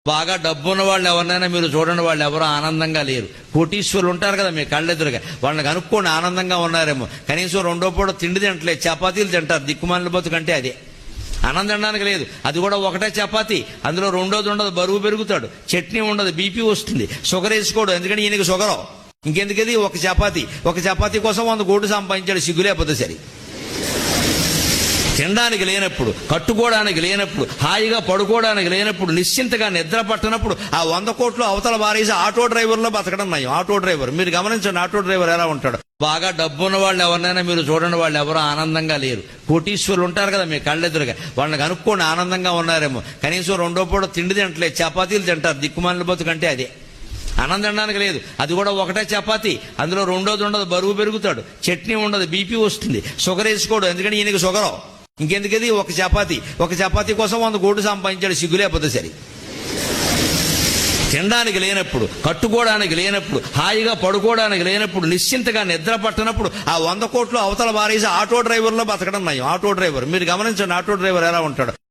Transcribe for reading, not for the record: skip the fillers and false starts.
బాగా డబ్బున్న వాళ్ళు ఎవరినైనా మీరు చూడండి, వాళ్ళు ఎవరో ఆనందంగా లేరు. కోటీశ్వరులు ఉంటారు కదా మీ కళ్ళెదురుగా, వాళ్ళని కనుక్కోండి ఆనందంగా ఉన్నారేమో. కనీసం రెండో పూట తిండి తింటలేదు, చపాతీలు తింటారు. దిక్కుమాలిన బతుకంటే అదే. అన్నం తినడానికి లేదు, అది కూడా ఒకటే చపాతీ, అందులో రెండోది ఉండదు, బరువు పెరుగుతాడు. చట్నీ ఉండదు, బీపీ వస్తుంది. షుగర్ వేసుకోడు, ఎందుకంటే ఈయనకి షుగరు. ఇంకెందుకది ఒక చపాతీ కోసం 100 కోట్లు సంపాదించాడు, సిగ్గులేకపోతే సరి. తినడానికి లేనప్పుడు, కట్టుకోవడానికి లేనప్పుడు, హాయిగా పడుకోవడానికి లేనప్పుడు, నిశ్చింతగా నిద్ర పట్టనప్పుడు ఆ 100 కోట్లు అవతల వారేసి ఆటో డ్రైవర్లో బతకడం నయం. ఆటో డ్రైవర్ మీరు గమనించండి, ఆటో డ్రైవర్ ఎలా ఉంటాడు. బాగా డబ్బున్న వాళ్ళు ఎవరినైనా మీరు చూడండి, వాళ్ళు ఎవరో ఆనందంగా లేరు. కోటీశ్వరులు ఉంటారు కదా మీ కళ్ళెదురుగా, వాళ్ళని కనుక్కోండి ఆనందంగా ఉన్నారేమో. కనీసం రెండో పూట తిండి తింటలేదు, చపాతీలు తింటారు. దిక్కుమాలిన బతుకంటే అదే. అన్నం తినడానికి లేదు, అది కూడా ఒకటే చపాతీ, అందులో రెండోది ఉండదు, బరువు పెరుగుతాడు. చట్నీ ఉండదు, బీపీ వస్తుంది. షుగర్ వేసుకోడు, ఎందుకంటే ఈయనకి షుగరు. ఇంకెందుకది ఒక చపాతీ కోసం 100 కోట్లు సంపాదించాడు, సిగ్గులేకపోతే సరి. తినడానికి లేనప్పుడు, కట్టుకోవడానికి లేనప్పుడు, హాయిగా పడుకోవడానికి లేనప్పుడు, నిశ్చింతగా నిద్ర పట్టనప్పుడు ఆ 100 కోట్లు అవతల వారేసి ఆటో డ్రైవర్లో బతకడం నయం. ఆటో డ్రైవర్ మీరు గమనించండి, ఆటో డ్రైవర్ ఎలా ఉంటాడు.